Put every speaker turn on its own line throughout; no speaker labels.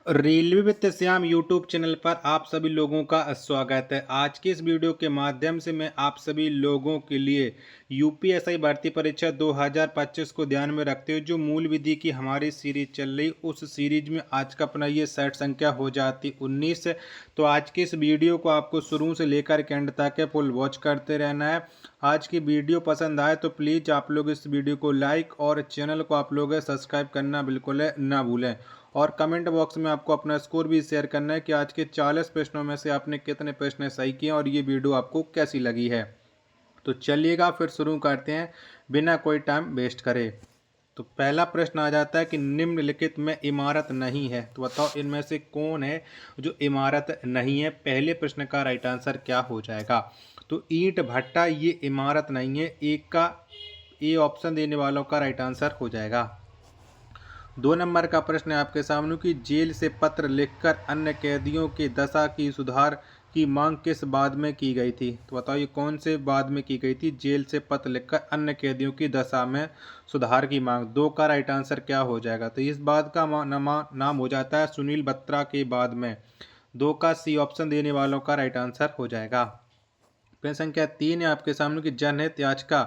Railway with Shyam YouTube channel पर आप सभी लोगों का स्वागत है। आज के इस वीडियो के माध्यम से मैं आप सभी लोगों के लिए यूपीएससी भर्ती परीक्षा 2025 को ध्यान में रखते हुए जो मूल विधि की हमारी सीरीज चल रही, उस सीरीज में आज का अपना ये सेट संख्या हो जाती 19। तो आज की इस वीडियो को आपको शुरू से लेकर के एंड तक फुल वॉच करते रहना है। आज की वीडियो पसंद आए तो प्लीज़ आप लोग इस वीडियो को लाइक और चैनल को आप लोग सब्सक्राइब करना बिल्कुल ना भूलें। और कमेंट बॉक्स में आपको अपना स्कोर भी शेयर करना है कि आज के 40 प्रश्नों में से आपने कितने प्रश्न सही किए और ये वीडियो आपको कैसी लगी है। तो चलिएगा फिर शुरू करते हैं बिना कोई टाइम वेस्ट करे। तो पहला प्रश्न आ जाता है कि निम्नलिखित में इमारत नहीं है, तो बताओ इनमें से कौन है जो इमारत नहीं है। पहले प्रश्न का राइट आंसर क्या हो जाएगा। तो ईंट भट्टा ये इमारत नहीं है। एक का ए ऑप्शन देने वालों का राइट आंसर हो जाएगा। 2 नंबर का प्रश्न है आपके सामने कि जेल से पत्र लिखकर अन्य कैदियों की दशा की सुधार की मांग किस बाद में की गई थी। तो बताइए कौन से बाद में की गई थी। जेल से पत्र लिखकर अन्य कैदियों की दशा में सुधार की मांग। 2 का राइट आंसर क्या हो जाएगा। तो इस बात का नाम हो जाता है सुनील बत्रा के बाद में। 2 का सी ऑप्शन देने वालों का राइट आंसर हो जाएगा। प्रश्न संख्या 3 है आपके सामने की जनहित याचिका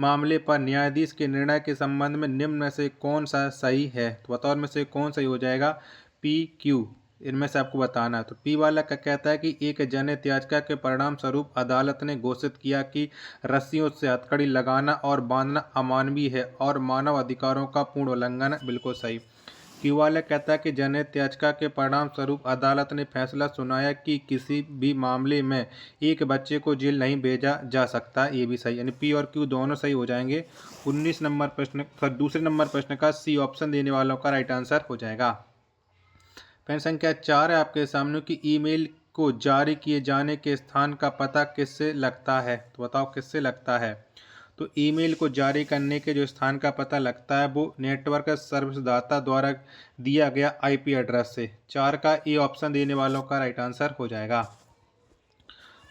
मामले पर न्यायाधीश के निर्णय के संबंध में निम्न में से कौन सा सही है। तो बताओ इनमें से कौन सही हो जाएगा। पी क्यू इनमें से आपको बताना है। तो पी वाला क्या कहता है कि एक जनहित याचिका के परिणाम स्वरूप अदालत ने घोषित किया कि रस्सियों से हथकड़ी लगाना और बांधना अमानवीय है और मानव अधिकारों का पूर्ण उल्लंघन है। बिल्कुल सही। क्यू वाला कहता है कि जनहित याचिका के परिणाम स्वरूप अदालत ने फैसला सुनाया कि किसी भी मामले में एक बच्चे को जेल नहीं भेजा जा सकता। ये भी सही, यानी पी और क्यू दोनों सही हो जाएंगे। 19 नंबर प्रश्न दूसरे नंबर प्रश्न का सी ऑप्शन देने वालों का राइट आंसर हो जाएगा। प्रश्न संख्या 4 है आपके सामने कि ईमेल को जारी किए जाने के स्थान का पता किससे लगता है। तो बताओ किससे लगता है। तो ईमेल को जारी करने के जो स्थान का पता लगता है वो नेटवर्क सर्विसदाता द्वारा दिया गया आईपी एड्रेस से। 4 का ए ऑप्शन देने वालों का राइट आंसर हो जाएगा।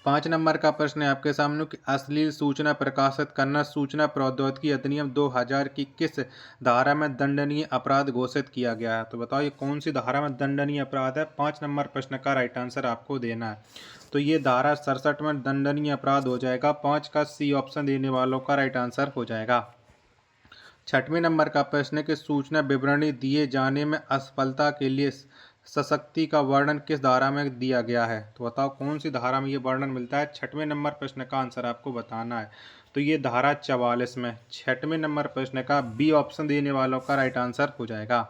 5 नंबर का प्रश्न है आपके सामने कि अश्लील सूचना प्रकाशित करना सूचना प्रौद्योगिकी अधिनियम 2000 की किस धारा में दंडनीय अपराध घोषित किया गया है। तो बताओ ये कौन सी धारा में दंडनीय अपराध है। 5 नंबर प्रश्न का राइट आंसर आपको देना है। तो ये धारा 67 में दंडनीय अपराध हो जाएगा। 5 का सी ऑप्शन देने वालों का राइट आंसर हो जाएगा। 6वें नंबर का प्रश्न है कि सूचना विवरणी दिए जाने में असफलता के लिए सशक्ति का वर्णन किस धारा में दिया गया है। तो बताओ कौन सी धारा में ये वर्णन मिलता है। 6वें नंबर प्रश्न का आंसर आपको बताना है। तो ये धारा 44 में। 6वें नंबर प्रश्न का बी ऑप्शन देने वालों का राइट आंसर हो जाएगा।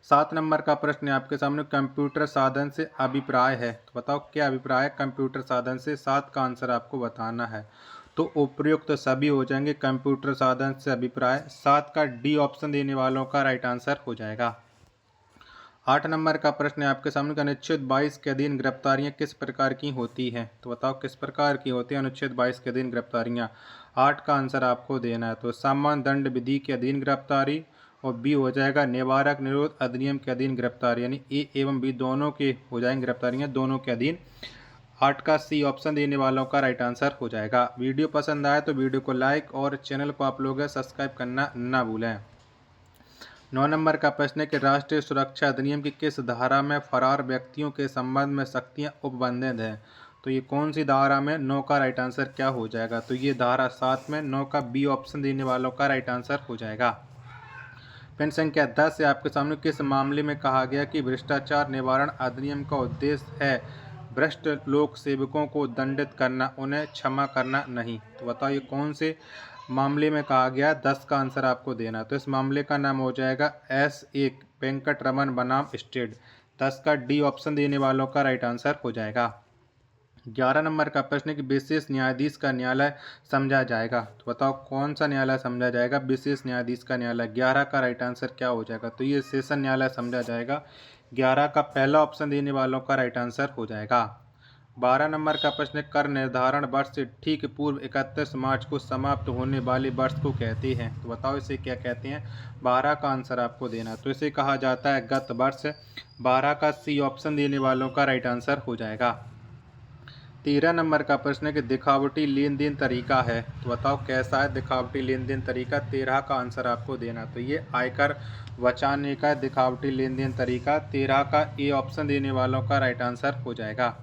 7 नंबर का प्रश्न है आपके सामने कंप्यूटर साधन से अभिप्राय है। तो बताओ क्या अभिप्राय है कंप्यूटर साधन से। 7 का आंसर आपको बताना है। तो उपयुक्त सभी हो जाएंगे कंप्यूटर साधन से अभिप्राय। 7 का डी ऑप्शन देने वालों का राइट आंसर हो जाएगा। 8 नंबर का प्रश्न है आपके सामने अनुच्छेद 22 के अधीन गिरफ्तारियां किस प्रकार की होती हैं। तो बताओ किस प्रकार की होती हैं अनुच्छेद 22 के अधीन गिरफ्तारियां। 8 का आंसर आपको देना है। तो सामान्य दंड विधि के अधीन गिरफ्तारी और बी हो जाएगा निवारक निरोध अधिनियम के अधीन गिरफ्तारी, यानी ए एवं बी दोनों के हो जाएंगे गिरफ्तारियां दोनों के अधीन। 8 का सी ऑप्शन देने वालों का राइट आंसर हो जाएगा। वीडियो पसंद आए तो वीडियो को लाइक और चैनल को आप लोग सब्सक्राइब करना ना भूलें। 9 नंबर का प्रश्न है कि राष्ट्रीय सुरक्षा अधिनियम की किस धारा में फरार व्यक्तियों के संबंध में सख्तियां उपबंधित हैं। तो ये कौन सी धारा में। 9 का राइट आंसर क्या हो जाएगा। तो ये धारा 7 में। 9 का बी ऑप्शन देने वालों का राइट आंसर हो जाएगा। प्रश्न संख्या 10 है आपके सामने किस मामले में कहा गया कि भ्रष्टाचार निवारण अधिनियम का उद्देश्य है भ्रष्ट लोक सेवकों को दंडित करना, उन्हें क्षमा करना नहीं। तो बताओ ये कौन से मामले में कहा गया। 10 का आंसर आपको देना। तो इस मामले का नाम हो जाएगा S1 वेंकट रमन बनाम स्टेट। 10 का डी ऑप्शन देने वालों का राइट आंसर हो जाएगा। 11 नंबर का प्रश्न है कि विशेष न्यायाधीश का न्यायालय समझा जाएगा। तो बताओ कौन सा न्यायालय समझा जाएगा। विशेष न्यायाधीश का न्यायालय। 11 का राइट आंसर क्या हो जाएगा। तो ये सेशन न्यायालय समझा जाएगा। 11 का पहला ऑप्शन देने वालों का राइट आंसर हो जाएगा। 12 नंबर का प्रश्न है कर निर्धारण वर्ष से ठीक पूर्व 31 मार्च को समाप्त होने वाले वर्ष को कहते हैं। तो बताओ इसे क्या कहते हैं। 12 का आंसर आपको देना। तो इसे कहा जाता है गत वर्ष। 12 का सी ऑप्शन देने वालों का राइट आंसर हो जाएगा। 13 नंबर का प्रश्न है कि दिखावटी लेन देन तरीका है, तो बताओ कैसा है दिखावटी लेन देन तरीका। 13 का आंसर आपको देना। तो ये आयकर बचाने का दिखावटी लेन देन तरीका। 13 का ए ऑप्शन देने वालों का राइट आंसर हो जाएगा।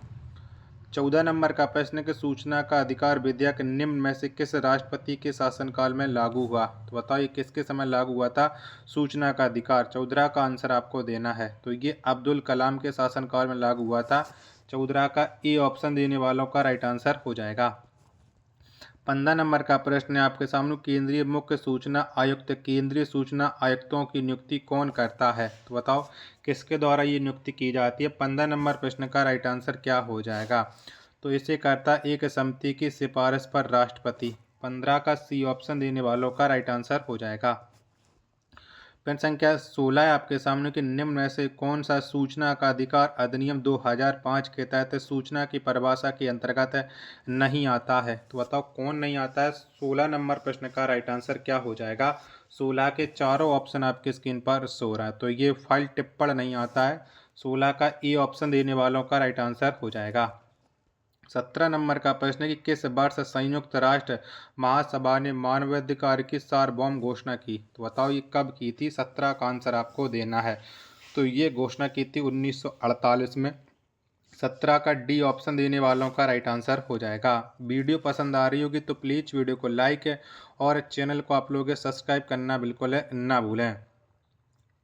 14 नंबर का प्रश्न है कि सूचना का अधिकार विधेयक निम्न में से किस राष्ट्रपति के शासनकाल में लागू हुआ। तो बताओ ये किसके समय लागू हुआ था सूचना का अधिकार। 14 का आंसर आपको देना है। तो ये अब्दुल कलाम के शासनकाल में लागू हुआ था। 14 का ए ऑप्शन देने वालों का राइट आंसर हो जाएगा। 15 नंबर का प्रश्न है आपके सामने, केंद्रीय मुख्य सूचना आयुक्त केंद्रीय सूचना आयुक्तों की नियुक्ति कौन करता है। तो बताओ किसके द्वारा ये नियुक्ति की जाती है। 15 नंबर प्रश्न का राइट आंसर क्या हो जाएगा। तो इसे करता एक समिति की सिफारिश पर राष्ट्रपति। 15 का सी ऑप्शन देने वालों का राइट आंसर हो जाएगा। प्रश्न संख्या 16 है आपके सामने कि निम्न में से कौन सा सूचना का अधिकार अधिनियम 2005 के तहत सूचना की परिभाषा के अंतर्गत नहीं आता है। तो बताओ कौन नहीं आता है। 16 नंबर प्रश्न का राइट आंसर क्या हो जाएगा। 16 के चारों ऑप्शन आपके स्क्रीन पर शो रहा है। तो ये फाइल टिप्पण नहीं आता है। 16 का ए ऑप्शन देने वालों का राइट आंसर हो जाएगा। 17 नंबर का प्रश्न है कि किस वर्ष संयुक्त राष्ट्र महासभा ने मानवाधिकार की सार्वभौम घोषणा की। तो बताओ ये कब की थी। 17 का आंसर आपको देना है। तो ये घोषणा की थी 1948 में। 17 का डी ऑप्शन देने वालों का राइट आंसर हो जाएगा। वीडियो पसंद आ रही होगी तो प्लीज़ वीडियो को लाइक और चैनल को आप लोग सब्सक्राइब करना बिल्कुल ना भूलें।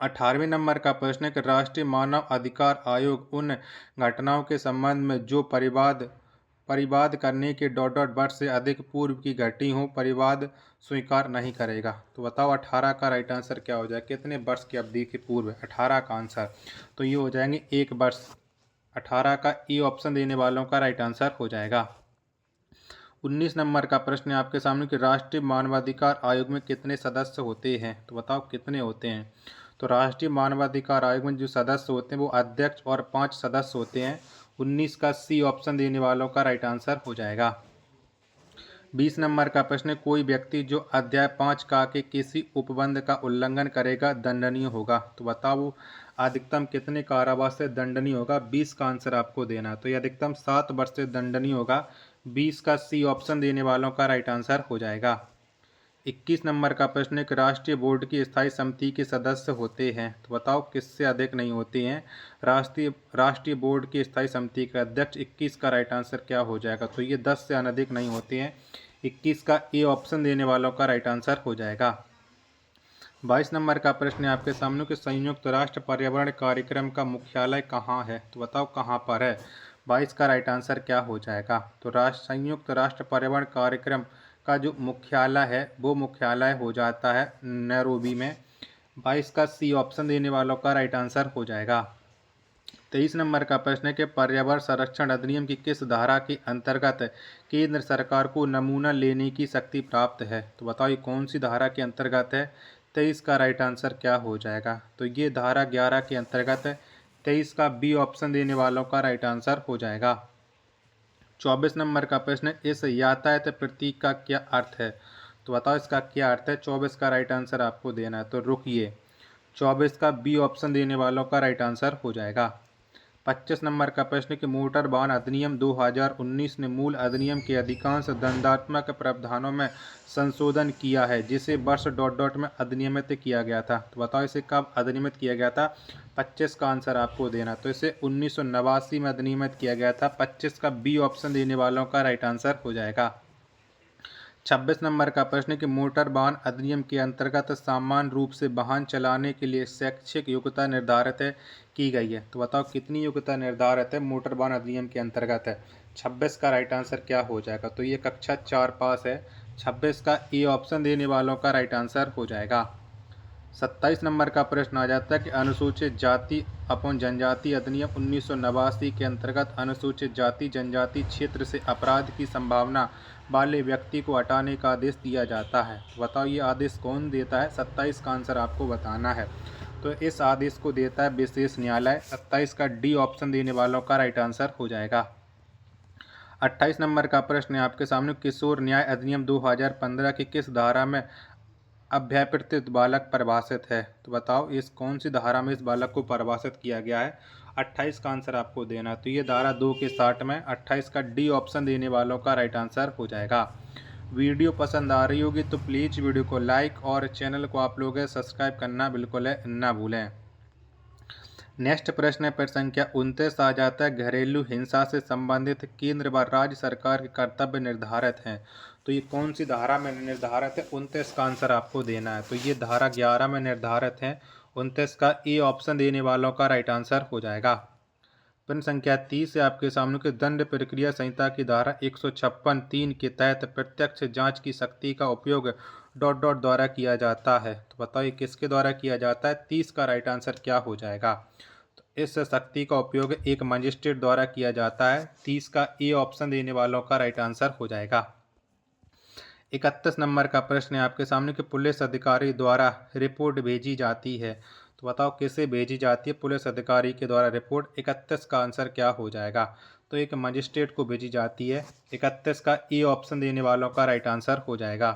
18वें नंबर का प्रश्न है कि राष्ट्रीय मानव अधिकार आयोग उन घटनाओं के संबंध में जो परिवाद करने के ... वर्ष से अधिक पूर्व की घटी हो परिवाद स्वीकार नहीं करेगा। तो बताओ 18 का राइट आंसर क्या हो जाए। कितने वर्ष की अवधि के पूर्व 18 का आंसर। तो ये हो जाएंगे 1 वर्ष। 18 का ई ऑप्शन देने वालों का राइट आंसर हो जाएगा। 19 नंबर का प्रश्न है आपके सामने कि राष्ट्रीय मानवाधिकार आयोग में कितने सदस्य होते हैं। तो बताओ कितने होते हैं। तो राष्ट्रीय मानवाधिकार आयोग में जो सदस्य होते हैं वो अध्यक्ष और 5 सदस्य होते हैं। 19 का सी ऑप्शन देने वालों का राइट आंसर हो जाएगा। 20 नंबर का प्रश्न है कोई व्यक्ति जो अध्याय 5 का के किसी उपबंध का उल्लंघन करेगा दंडनीय होगा। तो बताओ वो अधिकतम कितने कारावास से दंडनीय होगा। 20 का आंसर आपको देना। तो ये अधिकतम 7 वर्ष से दंडनीय होगा। 20 का सी ऑप्शन देने वालों का राइट आंसर हो जाएगा। 21 नंबर का प्रश्न है कि राष्ट्रीय बोर्ड की स्थायी समिति के सदस्य होते हैं। तो बताओ किससे अधिक नहीं होते हैं। राष्ट्रीय बोर्ड की स्थायी समिति के अध्यक्ष। 21 का राइट आंसर क्या हो जाएगा। तो ये 10 से अनधिक नहीं होते हैं। 21 का ए ऑप्शन देने वालों का राइट आंसर हो जाएगा। 22 नंबर का प्रश्न है आपके सामने कि संयुक्त राष्ट्र पर्यावरण कार्यक्रम का मुख्यालय कहाँ है। तो बताओ कहाँ पर है। 22 का राइट आंसर क्या हो जाएगा। तो संयुक्त राष्ट्र पर्यावरण कार्यक्रम का जो मुख्यालय है वो मुख्यालय हो जाता है नैरोबी में। 22 का सी ऑप्शन देने वालों का राइट आंसर हो जाएगा। 23 नंबर का प्रश्न है कि पर्यावरण संरक्षण अधिनियम की किस धारा के अंतर्गत केंद्र सरकार को नमूना लेने की शक्ति प्राप्त है। तो बताओ ये कौन सी धारा के अंतर्गत है। 23 का राइट आंसर क्या हो जाएगा। तो ये धारा 11 के अंतर्गत है। 23 का बी ऑप्शन देने वालों का राइट आंसर हो जाएगा। 24 नंबर का प्रश्न है इस यातायात प्रतीक का क्या अर्थ है। तो बताओ इसका क्या अर्थ है। 24 का राइट आंसर आपको देना है। तो रुकिए। 24 का बी ऑप्शन देने वालों का राइट आंसर हो जाएगा। 25 नंबर का प्रश्न है कि मोटर वाहन अधिनियम 2019 ने मूल अधिनियम के अधिकांश दंडात्मक प्रावधानों में संशोधन किया है जिसे वर्ष ... में अधिनियमित किया गया था। तो बताओ इसे कब अधिनियमित किया गया था। 25 का आंसर आपको देना। तो इसे 1989 में अधिनियमित किया गया था। 25 का बी ऑप्शन देने वालों का राइट आंसर हो जाएगा। 26 नंबर का प्रश्न है कि मोटर वाहन अधिनियम के अंतर्गत सामान्य रूप से वाहन चलाने के लिए शैक्षिक योग्यता निर्धारित की गई है। तो बताओ कितनी योग्यता निर्धारित है मोटर वाहन अधिनियम के अंतर्गत है। 26 का राइट आंसर क्या हो जाएगा। तो ये कक्षा 4 पास है। 26 का ए ऑप्शन देने वालों का राइट आंसर हो जाएगा। 27 नंबर का प्रश्न आ जाता है कि अनुसूचित जाति अपॉन जनजाति अधिनियम 1989 के अंतर्गत अनुसूचित जाति जनजाति क्षेत्र से अपराध की संभावना वाले व्यक्ति को हटाने का आदेश दिया जाता है। तो बताओ ये आदेश कौन देता है। 27 का आंसर आपको बताना है। तो इस आदेश को देता है विशेष न्यायालय। 27 का डी ऑप्शन देने वालों का राइट आंसर हो जाएगा। 28 नंबर का प्रश्न है आपके सामने किशोर न्याय अधिनियम 2015 की किस धारा में अभ्याकृत बालक परिभाषित है? तो बताओ इस कौन सी धारा में इस बालक को परिभाषित किया गया है? 28 का आंसर आपको देना है। तो ये धारा 2 के 60 में 28 का डी ऑप्शन देने वालों का राइट आंसर हो जाएगा। वीडियो पसंद आ रही होगी तो प्लीज़ वीडियो को लाइक और चैनल को आप लोग सब्सक्राइब करना बिल्कुल ना भूलें। नेक्स्ट प्रश्न है प्रश्न संख्या 29 आ जाता है, घरेलू हिंसा से संबंधित केंद्र व राज्य सरकार के कर्तव्य निर्धारित हैं। तो ये कौन सी धारा में निर्धारित है? 29 का आंसर आपको देना है। तो ये धारा 11 में निर्धारित है। 29 का ए ऑप्शन देने वालों का राइट आंसर हो जाएगा। प्रश्न संख्या 30 है आपके सामने कि दंड प्रक्रिया संहिता की धारा 156(3) के तहत प्रत्यक्ष जांच की शक्ति का उपयोग ... द्वारा किया जाता है। तो बताओ किसके द्वारा किया जाता है? 30 का राइट आंसर क्या हो जाएगा? तो इस शक्ति का उपयोग एक मजिस्ट्रेट द्वारा किया जाता है। 30 का ए ऑप्शन देने वालों का राइट आंसर हो जाएगा। 31 नंबर का प्रश्न है आपके सामने कि पुलिस अधिकारी द्वारा रिपोर्ट भेजी जाती है। तो बताओ किसे भेजी जाती है पुलिस अधिकारी के द्वारा रिपोर्ट? 31 का आंसर क्या हो जाएगा? तो एक मजिस्ट्रेट को भेजी जाती है। 31 का ए ऑप्शन देने वालों का राइट आंसर हो जाएगा।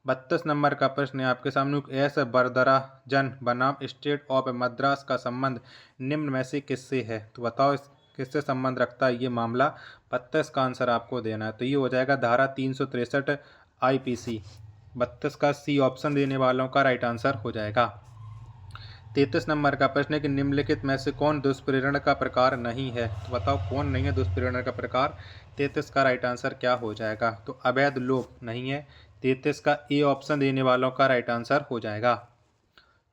32 नंबर का प्रश्न है आपके सामने, एस वरदराजन बनाम स्टेट ऑफ मद्रास का संबंध निम्न में से किससे है? तो बताओ इस किससे संबंध रखता है ये मामला? 32 का आंसर आपको देना है। तो ये हो जाएगा धारा 363 IPC। 32 का सी ऑप्शन देने वालों का राइट आंसर हो जाएगा। 33 नंबर का प्रश्न है कि निम्नलिखित में से कौन दुष्प्रेरण का प्रकार नहीं है? तो बताओ कौन नहीं है दुष्प्रेरण का प्रकार? 33 का राइट आंसर क्या हो जाएगा? तो अवैध लोभ नहीं है। 33 का ए ऑप्शन देने वालों का राइट आंसर हो जाएगा।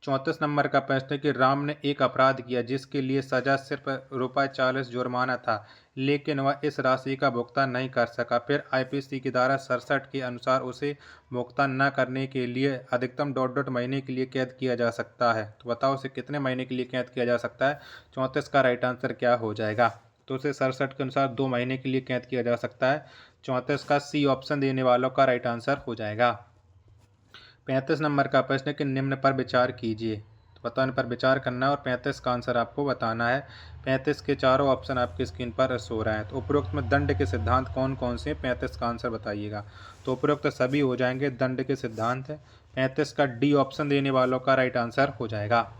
34 नंबर का प्रश्न है कि राम ने एक अपराध किया जिसके लिए सजा सिर्फ ₹40 जुर्माना था, लेकिन वह इस राशि का भुगतान नहीं कर सका। फिर IPC की धारा 67 के अनुसार उसे भुगतान न करने के लिए अधिकतम ... महीने के लिए कैद किया जा सकता है। तो बताओ उसे कितने महीने के लिए कैद किया जा सकता है? 34 का राइट आंसर क्या हो जाएगा? तो उसे 67 के अनुसार 2 महीने के लिए कैद किया जा सकता है। 34 का सी ऑप्शन देने वालों का राइट आंसर हो जाएगा। 35 नंबर का प्रश्न है कि निम्न पर विचार कीजिए। तो बताओ इन पर विचार करना है और 35 का आंसर आपको बताना है। 35 के चारों ऑप्शन आपकी स्क्रीन पर शो रहे हैं। तो उपरोक्त में दंड के सिद्धांत कौन कौन से? 35 का आंसर बताइएगा। तो उपरोक्त सभी हो जाएंगे दंड के सिद्धांत। 35 का डी ऑप्शन देने वालों का राइट आंसर हो जाएगा।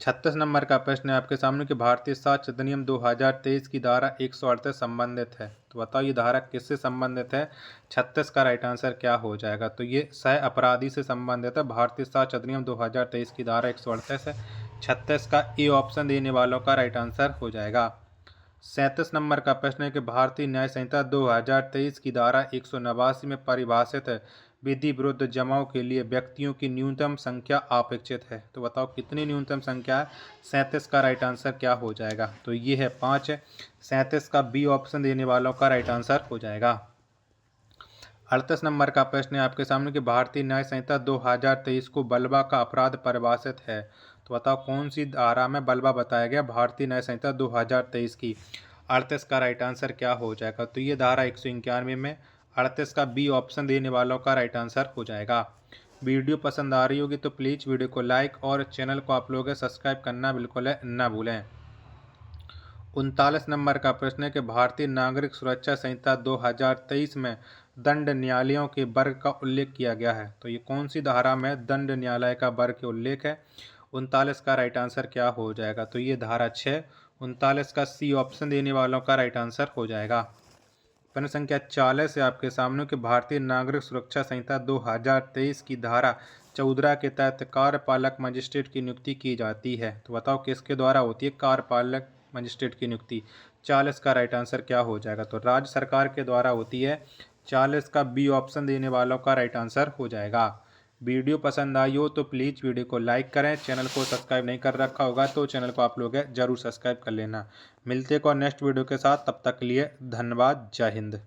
36 नंबर का प्रश्न है आपके सामने कि भारतीय साक्ष्य अधिनियम 2023 की धारा 138 संबंधित है। तो बताओ ये धारा किससे संबंधित है? 36 का राइट आंसर क्या हो जाएगा? तो ये सह अपराधी से संबंधित है। भारतीय साक्ष्य अधिनियम 2023 की धारा 138 है। 36 का ए ऑप्शन देने वालों का राइट आंसर हो जाएगा। 37 नंबर का प्रश्न है कि भारतीय न्याय संहिता 2023 की धारा 189 में परिभाषित विधि विरुद्ध जमाव के लिए व्यक्तियों की न्यूनतम संख्या अपेक्षित है। तो बताओ कितनी न्यूनतम संख्या है? 37 का राइट आंसर क्या हो जाएगा? तो ये है 5। 37 का बी ऑप्शन देने वालों का राइट आंसर हो जाएगा। 38 नंबर का प्रश्न है आपके सामने कि भारतीय न्याय संहिता 2023 को बलवा का अपराध परिभाषित है। तो बताओ कौन सी धारा में बलवा बताया गया भारतीय न्याय संहिता 2023 की? 38 का राइट आंसर क्या हो जाएगा? तो ये धारा 191 में। 38 का बी ऑप्शन देने वालों का राइट आंसर हो जाएगा। वीडियो पसंद आ रही होगी तो प्लीज़ वीडियो को लाइक और चैनल को आप लोग सब्सक्राइब करना बिल्कुल ना भूलें। 39 नंबर का प्रश्न है कि भारतीय नागरिक सुरक्षा संहिता 2023 में दंड न्यायालयों के वर्ग का उल्लेख किया गया है। तो ये कौन सी धारा में दंड न्यायालय का वर्ग के उल्लेख है? 39 का राइट आंसर क्या हो जाएगा? तो ये धारा 6। 39 का सी ऑप्शन देने वालों का राइट आंसर हो जाएगा। प्रश्न संख्या 40 है आपके सामने कि भारतीय नागरिक सुरक्षा संहिता 2023 की धारा 14 के तहत कार्यपालक मजिस्ट्रेट की नियुक्ति की जाती है। तो बताओ किसके द्वारा होती है कार्यपालक मजिस्ट्रेट की नियुक्ति? 40 का राइट आंसर क्या हो जाएगा? तो राज्य सरकार के द्वारा होती है। 40 का बी ऑप्शन देने वालों का राइट आंसर हो जाएगा। वीडियो पसंद आई हो तो प्लीज़ वीडियो को लाइक करें। चैनल को सब्सक्राइब नहीं कर रखा होगा तो चैनल को आप लोग जरूर सब्सक्राइब कर लेना। मिलते हैं और नेक्स्ट वीडियो के साथ, तब तक के लिए धन्यवाद। जय हिंद।